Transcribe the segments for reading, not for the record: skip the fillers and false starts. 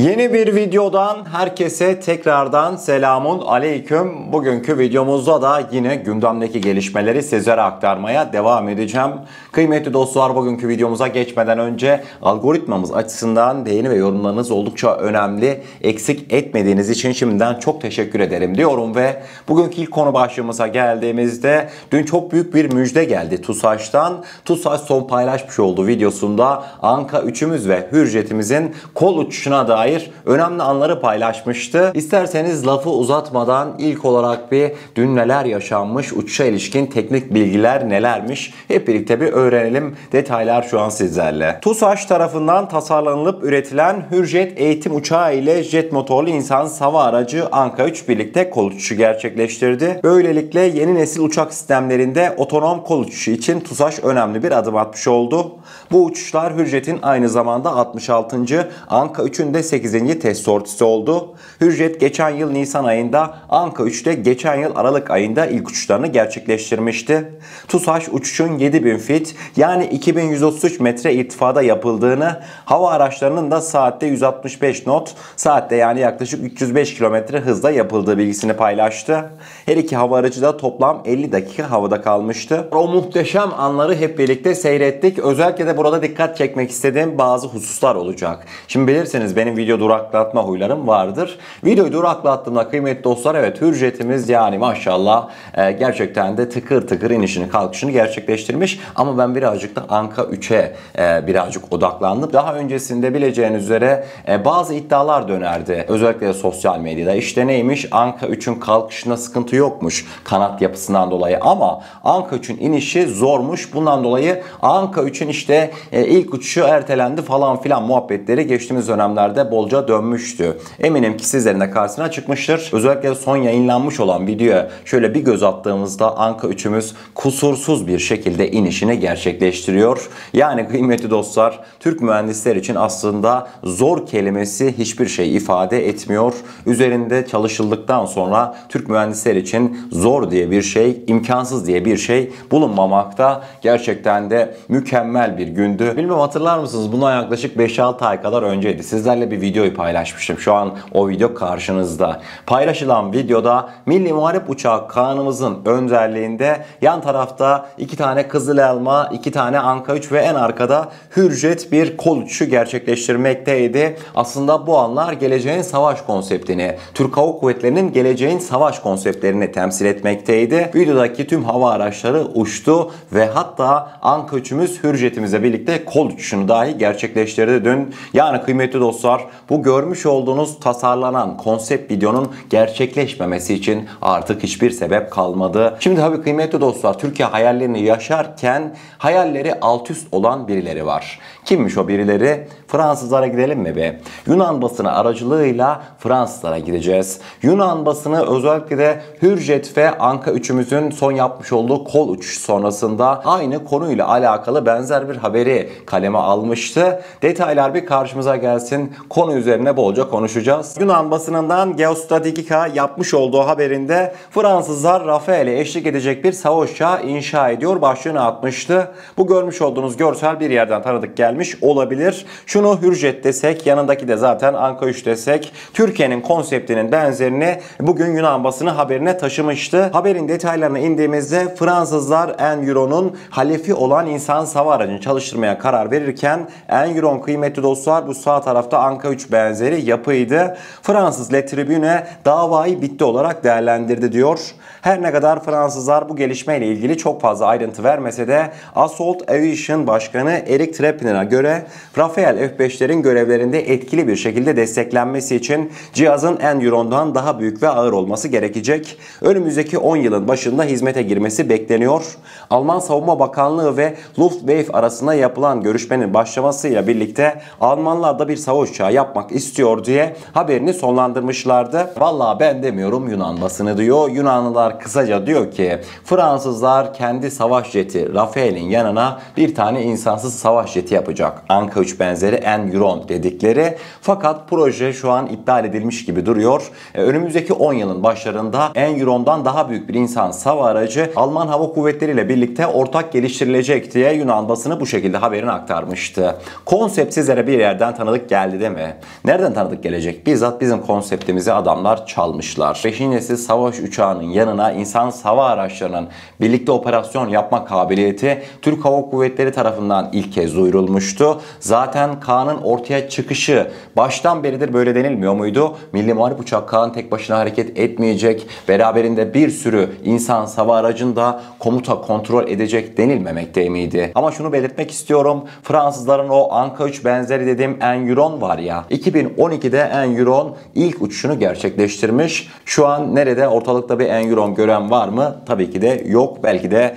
Yeni bir videodan herkese tekrardan selamun aleyküm. Bugünkü videomuzda da yine gündemdeki gelişmeleri sizlere aktarmaya devam edeceğim. Kıymetli dostlar, bugünkü videomuza geçmeden önce algoritmamız açısından beğeni ve yorumlarınız oldukça önemli. Eksik etmediğiniz için şimdiden çok teşekkür ederim diyorum ve bugünkü ilk konu başlığımıza geldiğimizde dün çok büyük bir müjde geldi TUSAŞ'tan. TUSAŞ son paylaşmış olduğu videosunda Anka 3'ümüz ve Hürjet'imizin kol uçuşuna dair önemli anları paylaşmıştı. İsterseniz lafı uzatmadan ilk olarak bir dün neler yaşanmış, uçuşa ilişkin teknik bilgiler nelermiş hep birlikte bir öğrenelim. Detaylar şu an sizlerle. TUSAŞ tarafından tasarlanılıp üretilen Hürjet eğitim uçağı ile jet motorlu insansız hava aracı Anka 3 birlikte kol uçuşu gerçekleştirdi. Böylelikle yeni nesil uçak sistemlerinde otonom kol uçuşu için TUSAŞ önemli bir adım atmış oldu. Bu uçuşlar Hürjet'in aynı zamanda 66. Anka 3'ün de 8. test sortisi oldu. Hürjet geçen yıl Nisan ayında, Anka 3'te geçen yıl Aralık ayında ilk uçuşlarını gerçekleştirmişti. TUSAŞ uçuşun 7000 fit yani 2133 metre irtifada yapıldığını, hava araçlarının da saatte 165 knot, saatte yani yaklaşık 305 km hızla yapıldığı bilgisini paylaştı. Her iki hava aracı da toplam 50 dakika havada kalmıştı. O muhteşem anları hep birlikte seyrettik. Özellikle de burada dikkat çekmek istediğim bazı hususlar olacak. Şimdi bilirsiniz benim video duraklatma huylarım vardır. Videoyu duraklattığımda kıymetli dostlar, evet Hürjet'imiz yani maşallah gerçekten de tıkır tıkır inişini kalkışını gerçekleştirmiş. Ama ben birazcık da Anka 3'e birazcık odaklandım. Daha öncesinde bileceğiniz üzere bazı iddialar dönerdi. Özellikle de sosyal medyada. İşte neymiş? Anka 3'ün kalkışında sıkıntı yokmuş kanat yapısından dolayı ama Anka 3'ün inişi zormuş. Bundan dolayı Anka 3'ün işte ilk uçuşu ertelendi falan filan muhabbetleri geçtiğimiz dönemlerde bolca dönmüştü. Eminim ki sizlerin de karşısına çıkmıştır. Özellikle son yayınlanmış olan videoya şöyle bir göz attığımızda Anka 3'ümüz kusursuz bir şekilde inişini gerçekleştiriyor. Yani kıymetli dostlar, Türk mühendisler için aslında zor kelimesi hiçbir şey ifade etmiyor. Üzerinde çalışıldıktan sonra Türk mühendisler için zor diye bir şey, imkansız diye bir şey bulunmamakta. Gerçekten de mükemmel bir gündü. Bilmem hatırlar mısınız? Bundan yaklaşık 5-6 ay kadar önceydi. Sizlerle bir videoyu paylaşmıştım. Şu an o video karşınızda. Paylaşılan videoda Milli Muharip Uçağı Kaan'ımızın önderliğinde yan tarafta 2 tane Kızıl Elma, 2 tane Anka 3 ve en arkada Hürjet bir kol uçuşu gerçekleştirmekteydi. Aslında bu anlar geleceğin savaş konseptini, Türk Hava Kuvvetleri'nin geleceğin savaş konseptlerini temsil etmekteydi. Videodaki tüm hava araçları uçtu ve hatta Anka 3'ümüz Hürjet'imizle birlikte kol uçuşunu dahi gerçekleştirdi dün. Yani kıymetli dostlar, bu görmüş olduğunuz tasarlanan konsept videonun gerçekleşmemesi için artık hiçbir sebep kalmadı. Şimdi tabii kıymetli dostlar, Türkiye hayallerini yaşarken hayalleri alt üst olan birileri var. Kimmiş o birileri? Fransızlara gidelim mi be? Yunan basını aracılığıyla Fransızlara gideceğiz. Yunan basını özellikle de Hürjet ve Anka 3'ümüzün son yapmış olduğu kol uçuş sonrasında aynı konuyla alakalı benzer bir haberi kaleme almıştı. Detaylar bir karşımıza gelsin. Konu üzerine bolca konuşacağız. Yunan basınından Geostrategica yapmış olduğu haberinde Fransızlar Rafael'e eşlik edecek bir savaş uçağı inşa ediyor başlığını atmıştı. Bu görmüş olduğunuz görsel bir yerden tanıdık gelmiş olabilir. Şunu Hürjet desek, yanındaki de zaten Anka 3 desek, Türkiye'nin konseptinin benzerini bugün Yunan basını haberine taşımıştı. Haberin detaylarına indiğimizde Fransızlar Environ'un halefi olan insansız hava aracını çalıştırmaya karar verirken Environ kıymetli dostlar bu sağ tarafta Anka 3 benzeri yapıydı. Fransız Le Tribune davayı bitti olarak değerlendirdi diyor. Her ne kadar Fransızlar bu gelişmeyle ilgili çok fazla ayrıntı vermese de Assault Aviation Başkanı Eric Trepin'a göre Rafael F-5'lerin görevlerinde etkili bir şekilde desteklenmesi için cihazın Environ'dan daha büyük ve ağır olması gerekecek. Önümüzdeki 10 yılın başında hizmete girmesi bekleniyor. Alman Savunma Bakanlığı ve Luftwaffe arasında yapılan görüşmenin başlamasıyla birlikte Almanlar da bir savaş uçağı yapmak istiyor diye haberini sonlandırmışlardı. Vallahi ben demiyorum, Yunan basını diyor. Yunanlılar kısaca diyor ki Fransızlar kendi savaş jeti Rafael'in yanına bir tane insansız savaş jeti yapacak. Anka 3 benzeri Environ dedikleri. Fakat proje şu an iptal edilmiş gibi duruyor. Önümüzdeki 10 yılın başlarında Environ'dan daha büyük bir insansız hava aracı Alman Hava Kuvvetleri ile birlikte ortak geliştirilecek diye Yunan basını bu şekilde haberini aktarmıştı. Konsept sizlere bir yerden tanıdık geldi değil mi? mi? Nereden tanıdık gelecek? Bizzat bizim konseptimizi adamlar çalmışlar. 5. nesil savaş uçağının yanına insan hava araçlarının birlikte operasyon yapma kabiliyeti Türk Hava Kuvvetleri tarafından ilk kez duyurulmuştu. Zaten Kaan'ın ortaya çıkışı baştan beridir böyle denilmiyor muydu? Milli Muharip Uçak Kaan tek başına hareket etmeyecek. Beraberinde bir sürü insan hava aracını da komuta kontrol edecek denilmemekte miydi? Ama şunu belirtmek istiyorum. Fransızların o Anka 3 benzeri dediğim Environ var ya. 2012'de Environ ilk uçuşunu gerçekleştirmiş. Şu an nerede? Ortalıkta bir Environ gören var mı? Tabii ki de yok. Belki de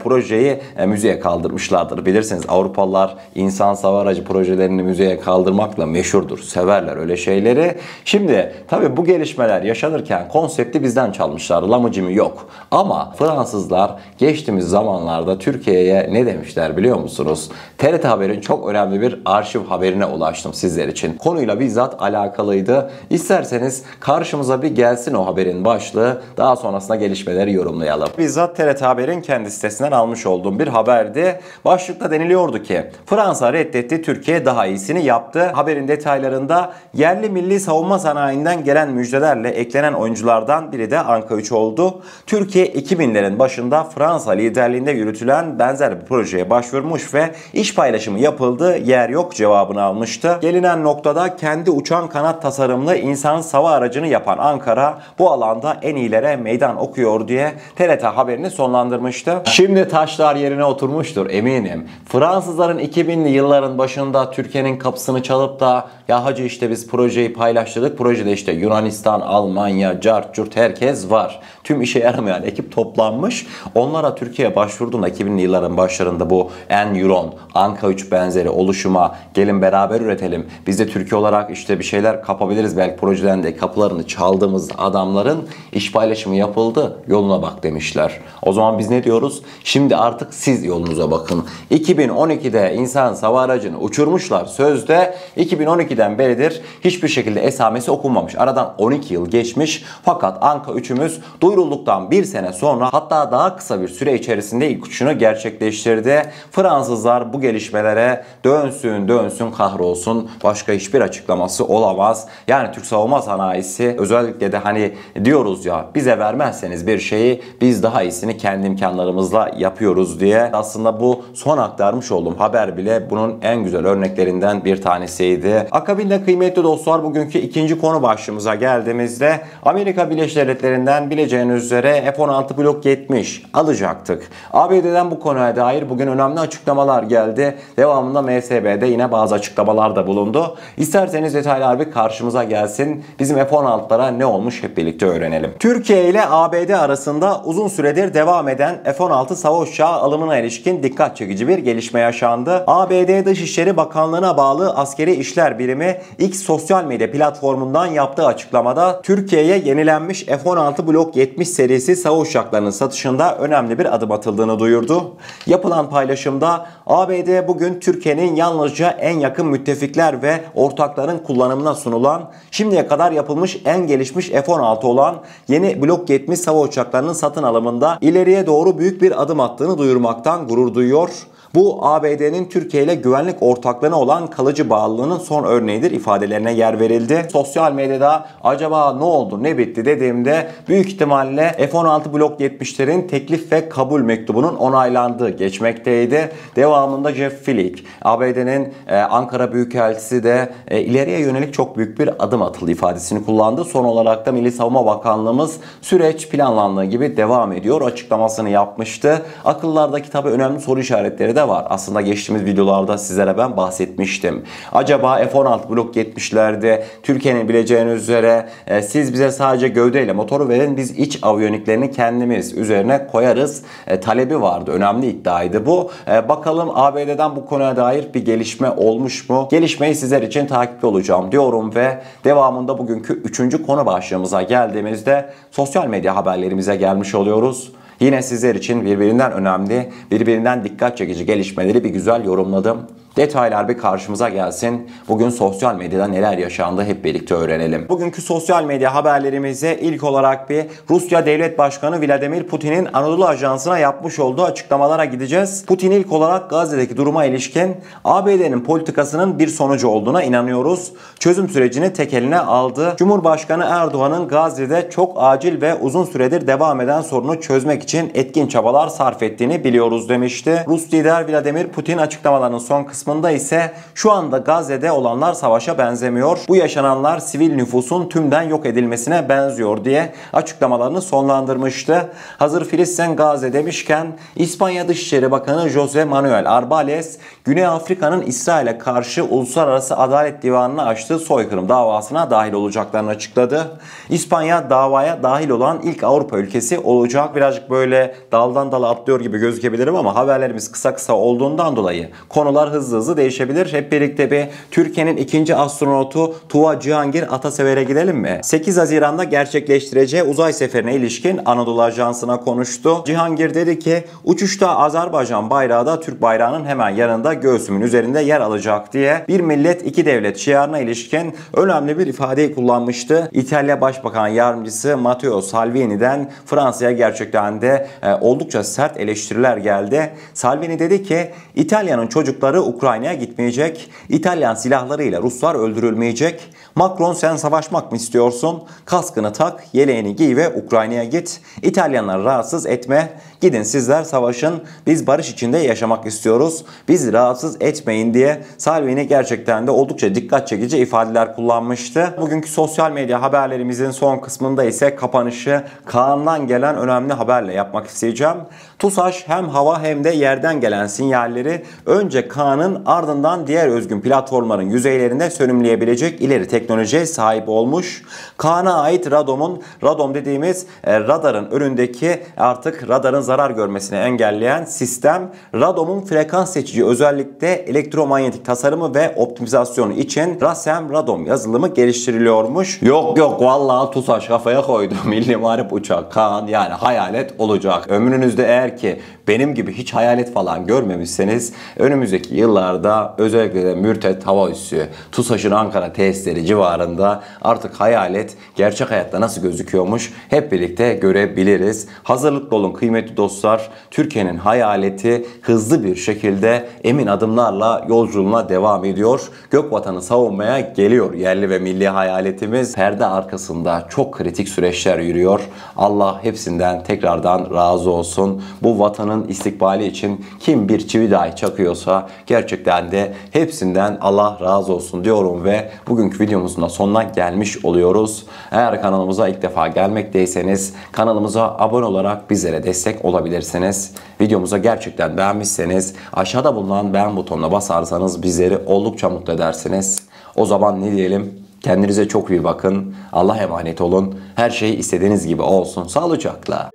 projeyi müzeye kaldırmışlardır. Bilirsiniz Avrupalılar insan hava aracı projelerini müzeye kaldırmakla meşhurdur. Severler öyle şeyleri. Şimdi tabii bu gelişmeler yaşanırken konsepti bizden çalmışlar. Lamıcımı yok. Ama Fransızlar geçtiğimiz zamanlarda Türkiye'ye ne demişler biliyor musunuz? TRT Haber'in çok önemli bir arşiv haberine ulaştım sizler için. Konuyla bizzat alakalıydı. İsterseniz karşımıza bir gelsin o haberin başlığı. Daha sonrasında gelişmeleri yorumlayalım. Bizzat TRT Haber'in kendi sitesinden almış olduğum bir haberdi. Başlıkta deniliyordu ki Fransa reddetti, Türkiye daha iyisini yaptı. Haberin detaylarında yerli milli savunma sanayinden gelen müjdelerle eklenen oyunculardan biri de Anka 3 oldu. Türkiye 2000'lerin başında Fransa liderliğinde yürütülen benzer bir projeye başvurmuş ve iş paylaşımı yapıldı, yer yok cevabını almıştı. Gelinen noktada kendi uçan kanat tasarımlı insan hava aracını yapan Ankara bu alanda en iyilere meydan okuyor diye TRT haberini sonlandırmıştı. Şimdi taşlar yerine oturmuştur eminim. Fransızların 2000'li yılların başında Türkiye'nin kapısını çalıp da ya hacı işte biz projeyi paylaştırdık. Projede işte Yunanistan, Almanya, cart curt herkes var. Tüm işe yaramayan ekip toplanmış. Onlara Türkiye başvurduğunda 2000'li yılların başlarında bu Environ, Anka 3 benzeri oluşuma gelin beraber üretelim. Biz de Türkiye olarak işte bir şeyler kapabiliriz. Belki projeden de kapılarını çaldığımız adamların iş paylaşımı yapıldı. Yoluna bak demişler. O zaman biz ne diyoruz? Şimdi artık siz yolunuza bakın. 2012'de insan hava aracını uçurmuşlar. Sözde 2012'den beridir hiçbir şekilde esamesi okunmamış. Aradan 12 yıl geçmiş. Fakat Anka 3'ümüz duyurulduktan bir sene sonra hatta daha kısa bir süre içerisinde ilk uçuşunu gerçekleştirdi. Fransızlar bu gelişmelere dönsün kahrolsun. Başka hiçbir açıklaması olamaz. Yani Türk savunma sanayisi özellikle de hani diyoruz ya bize vermezseniz bir şeyi biz daha iyisini kendi imkanlarımızla yapıyoruz diye. Aslında bu son aktarmış olduğum haber bile bunun en güzel örneklerinden bir tanesiydi. Akabinde kıymetli dostlar bugünkü ikinci konu başlığımıza geldiğimizde Amerika Birleşik Devletleri'nden bileceğiniz üzere F-16 Blok 70 alacaktık. ABD'den bu konuya dair bugün önemli açıklamalar geldi. Devamında MSB'de yine bazı açıklamalar da bulundu. İsterseniz detaylar bir karşımıza gelsin. Bizim F-16'lara ne olmuş hep birlikte öğrenelim. Türkiye ile ABD arasında uzun süredir devam eden F-16 savaş uçağı alımına ilişkin dikkat çekici bir gelişme yaşandı. ABD Dışişleri Bakanlığı'na bağlı Askeri İşler Birimi X sosyal medya platformundan yaptığı açıklamada Türkiye'ye yenilenmiş F-16 Blok 70 serisi savaş uçaklarının satışında önemli bir adım atıldığını duyurdu. Yapılan paylaşımda ABD bugün Türkiye'nin yalnızca en yakın müttefikler ve ortakların kullanımına sunulan, şimdiye kadar yapılmış en gelişmiş F-16 olan yeni Blok 70 savaş uçaklarının satın alımında ileriye doğru büyük bir adım attığını duyurmaktan gurur duyuyor. Bu ABD'nin Türkiye ile güvenlik ortaklığına olan kalıcı bağlılığının son örneğidir ifadelerine yer verildi. Sosyal medyada acaba ne oldu ne bitti dediğimde büyük ihtimalle F-16 Blok 70'lerin teklif ve kabul mektubunun onaylandığı geçmekteydi. Devamında Jeff Flake, ABD'nin Ankara Büyükelçisi de ileriye yönelik çok büyük bir adım atıldı ifadesini kullandı. Son olarak da Milli Savunma Bakanlığımız süreç planlandığı gibi devam ediyor açıklamasını yapmıştı. Akıllardaki tabii önemli soru işaretleri de var. Aslında geçtiğimiz videolarda sizlere ben bahsetmiştim. Acaba F-16 Blok 70'lerde Türkiye'nin bileceğiniz üzere siz bize sadece gövdeyle motoru verin biz iç aviyoniklerini kendimiz üzerine koyarız talebi vardı. Önemli iddiaydı bu. Bakalım ABD'den bu konuya dair bir gelişme olmuş mu? Gelişmeyi sizler için takipte olacağım diyorum ve devamında bugünkü 3. konu başlığımıza geldiğimizde sosyal medya haberlerimize gelmiş oluyoruz. Yine sizler için birbirinden önemli, birbirinden dikkat çekici gelişmeleri bir güzel yorumladım. Detaylar bir karşımıza gelsin. Bugün sosyal medyada neler yaşandı hep birlikte öğrenelim. Bugünkü sosyal medya haberlerimize ilk olarak bir Rusya Devlet Başkanı Vladimir Putin'in Anadolu Ajansı'na yapmış olduğu açıklamalara gideceğiz. Putin ilk olarak Gazze'deki duruma ilişkin ABD'nin politikasının bir sonucu olduğuna inanıyoruz. Çözüm sürecini tek eline aldı. Cumhurbaşkanı Erdoğan'ın Gazze'de çok acil ve uzun süredir devam eden sorunu çözmek için etkin çabalar sarf ettiğini biliyoruz demişti. Rus lider Vladimir Putin açıklamalarının son kısmında ise şu anda Gazze'de olanlar savaşa benzemiyor. Bu yaşananlar sivil nüfusun tümden yok edilmesine benziyor diye açıklamalarını sonlandırmıştı. Hazır Filistin Gazze demişken İspanya Dışişleri Bakanı José Manuel Arbales, Güney Afrika'nın İsrail'e karşı Uluslararası Adalet Divanı'na açtığı soykırım davasına dahil olacaklarını açıkladı. İspanya davaya dahil olan ilk Avrupa ülkesi olacak. Birazcık böyle daldan dala atlıyor gibi gözükebilirim ama haberlerimiz kısa kısa olduğundan dolayı konular hızlı hızlı değişebilir. Hep birlikte bir Türkiye'nin ikinci astronotu Tuva Cihangir Atasever'e gidelim mi? 8 Haziran'da gerçekleştireceği uzay seferine ilişkin Anadolu Ajansı'na konuştu. Cihangir dedi ki uçuşta Azerbaycan bayrağı da Türk bayrağının hemen yanında göğsümün üzerinde yer alacak diye bir millet iki devlet şiarına ilişkin önemli bir ifadeyi kullanmıştı. İtalya Başbakan Yardımcısı Matteo Salvini'den Fransa'ya gerçekten de oldukça sert eleştiriler geldi. Salvini dedi ki İtalya'nın çocukları Ukrayna'ya gitmeyecek. İtalyan silahlarıyla Ruslar öldürülmeyecek. Macron sen savaşmak mı istiyorsun? Kaskını tak, yeleğini giy ve Ukrayna'ya git. İtalyanları rahatsız etme. Gidin sizler savaşın. Biz barış içinde yaşamak istiyoruz. Bizi rahatsız etmeyin diye Salvini gerçekten de oldukça dikkat çekici ifadeler kullanmıştı. Bugünkü sosyal medya haberlerimizin son kısmında ise kapanışı Kaan'dan gelen önemli haberle yapmak isteyeceğim. TUSAŞ hem hava hem de yerden gelen sinyalleri önce Kaan'ın ardından diğer özgün platformların yüzeylerinde sönümleyebilecek ileri teknolojiye sahip olmuş. Kaan'a ait radom dediğimiz radarın önündeki artık radarın zarar görmesini engelleyen sistem radomun frekans seçici özellikle elektromanyetik tasarımı ve optimizasyonu için RASEM radom yazılımı geliştiriliyormuş. Yok vallahi TUSAŞ kafaya koydu. Milli Muharip Uçak Kaan yani hayalet olacak. Ömrünüzde eğer ki benim gibi hiç hayalet falan görmemişseniz önümüzdeki yıllarda özellikle de Mürtet Hava Üssü, TUSAŞ'ın Ankara tesisleri civarında artık hayalet gerçek hayatta nasıl gözüküyormuş hep birlikte görebiliriz. Hazırlıklı olun kıymetli dostlar. Türkiye'nin hayaleti hızlı bir şekilde emin adımlarla yolculuğuna devam ediyor. Gökvatanı savunmaya geliyor yerli ve milli hayaletimiz. Perde arkasında çok kritik süreçler yürüyor. Allah hepsinden tekrardan razı olsun. Bu vatanın istikbali için kim bir çivi dahi çakıyorsa gerçekten de hepsinden Allah razı olsun diyorum ve bugünkü videomuzun da sonuna gelmiş oluyoruz. Eğer kanalımıza ilk defa gelmekteyseniz kanalımıza abone olarak bizlere destek olabilirsiniz. Videomuza gerçekten beğenmişseniz aşağıda bulunan beğen butonuna basarsanız bizleri oldukça mutlu edersiniz. O zaman ne diyelim? Kendinize çok iyi bakın. Allah'a emanet olun. Her şey istediğiniz gibi olsun. Sağlıcakla.